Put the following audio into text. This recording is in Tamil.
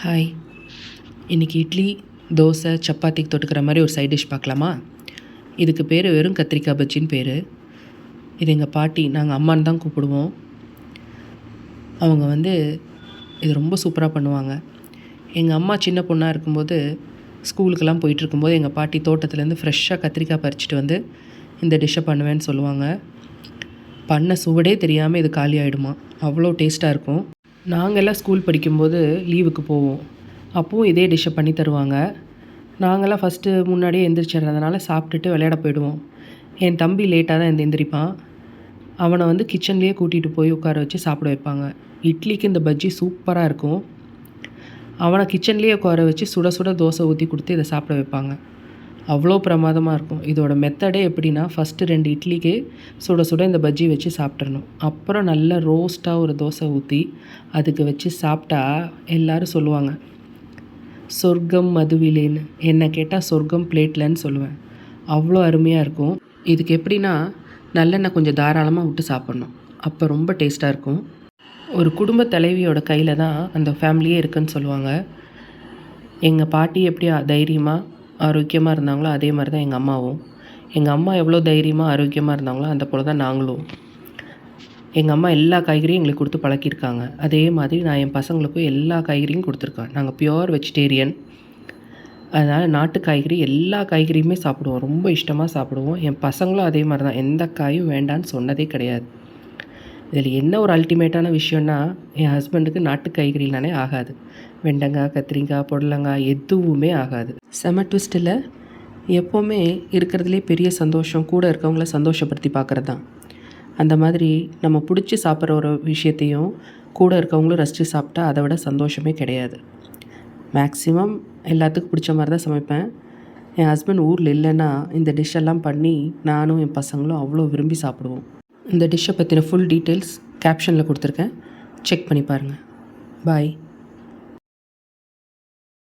ஹாய். இன்றைக்கி இட்லி, தோசை, சப்பாத்திக்கு தொட்டுக்கிற மாதிரி ஒரு சைட் டிஷ் பார்க்கலாமா? இதுக்கு பேர் வெறும் கத்திரிக்காய் பஜ்ஜின்னு பேர். இது எங்கள் பாட்டி, நாங்கள் அம்மான்னு தான் கூப்பிடுவோம். அவங்க இது ரொம்ப சூப்பராக பண்ணுவாங்க. எங்கள் அம்மா சின்ன பொண்ணாக இருக்கும்போது ஸ்கூலுக்கெல்லாம் போயிட்டுருக்கும்போது எங்கள் பாட்டி தோட்டத்துலேருந்து ஃப்ரெஷ்ஷாக கத்திரிக்காய் பறிச்சிட்டு இந்த டிஷ்ஷை பண்ணுவேன்னு சொல்லுவாங்க. பண்ண சுவடே தெரியாமல் இது காலி ஆகிடுமா, அவ்வளோ டேஸ்ட்டாக இருக்கும். நாங்கள்லாம் ஸ்கூல் படிக்கும்போது லீவுக்கு போவோம். அப்போவும் இதே டிஷ்ஷை பண்ணி தருவாங்க. நாங்கள்லாம் ஃபஸ்ட்டு முன்னாடியே எந்திரிச்சிடுறதுனால சாப்பிட்டுட்டு விளையாட போயிடுவோம். என் தம்பி லேட்டாக தான் எந்திரிப்பான். அவனை கிச்சன்லேயே கூட்டிகிட்டு போய் உட்கார வச்சு சாப்பிட வைப்பாங்க. இட்லிக்கு இந்த பஜ்ஜி சூப்பராக இருக்கும். அவனை கிச்சன்லேயே உட்கார வச்சு சுட சுட தோசை ஊற்றி கொடுத்து இதை சாப்பிட வைப்பாங்க. அவ்வளோ பிரமாதமாக இருக்கும். இதோட மெத்தடே எப்படின்னா, ஃபஸ்ட்டு 2 இட்லிக்கு சுட சுட இந்த பஜ்ஜி வச்சு சாப்பிட்றணும். அப்புறம் நல்லா ரோஸ்ட்டாக ஒரு தோசை ஊற்றி அதுக்கு வச்சு சாப்பிட்டா எல்லோரும் சொல்லுவாங்க, சொர்க்கம் மதுவிலேன்னு. என்னை கேட்டால் சொர்க்கம் பிளேட்லன்னு சொல்லுவேன். அவ்வளோ அருமையாக இருக்கும். இதுக்கு எப்படின்னா, நல்லெண்ணெய் கொஞ்சம் தாராளமாக விட்டு சாப்பிட்ணும். அப்போ ரொம்ப டேஸ்ட்டாக இருக்கும். ஒரு குடும்ப தலைவியோட கையில் தான் அந்த ஃபேமிலியே இருக்குதுன்னு சொல்லுவாங்க. எங்கள் பாட்டி எப்படி தைரியமாக ஆரோக்கியமாக இருந்தாங்களோ அதே மாதிரி தான் எங்கள் அம்மாவும். எங்கள் அம்மா எவ்வளோ தைரியமாக ஆரோக்கியமாக இருந்தாங்களோ அந்த போல் தான் நாங்களும். எங்கள் அம்மா எல்லா காய்கறியும் எங்களுக்கு கொடுத்து பழக்கியிருக்காங்க. அதே மாதிரி நான் என் பசங்களுக்கும் எல்லா காய்கறியும் கொடுத்துருக்கேன். நாங்கள் பியோர் வெஜிடேரியன். அதனால் நாட்டு காய்கறி எல்லா காய்கறியுமே சாப்பிடுவோம். ரொம்ப இஷ்டமாக சாப்பிடுவோம். என் பசங்களும் அதே மாதிரி தான். எந்த காயும் வேண்டான்னு சொன்னதே கிடையாது. இதில் என்ன ஒரு அல்டிமேட்டான விஷயம்னா, என் ஹஸ்பண்டுக்கு நாட்டு காய்கறினாலே ஆகாது. வெண்டைக்காய், கத்திரிக்காய், புடலங்காய் எதுவுமே ஆகாது. செம ட்விஸ்ட்டில் எப்போவுமே இருக்கிறதுலே பெரிய சந்தோஷம் கூட இருக்கவங்கள சந்தோஷப்படுத்தி பார்க்குறது தான். அந்த மாதிரி நம்ம பிடிச்சி சாப்பிட்ற ஒரு விஷயத்தையும் கூட இருக்கவங்களும் ரசித்து சாப்பிட்டா அதை விட சந்தோஷமே கிடையாது. மேக்ஸிமம் எல்லாத்துக்கும் பிடிச்ச மாதிரி தான் சமைப்பேன். என் ஹஸ்பண்ட் ஊரில் இல்லைன்னா இந்த டிஷ்ஷெல்லாம் பண்ணி நானும் என் பசங்களும் அவ்வளோ விரும்பி சாப்பிடுவோம். இந்த டிஷ்ஷை பற்றின ஃபுல் டீட்டெயில்ஸ் கேப்ஷனில் கொடுத்துருக்கேன். செக் பண்ணி பாருங்கள். பாய்.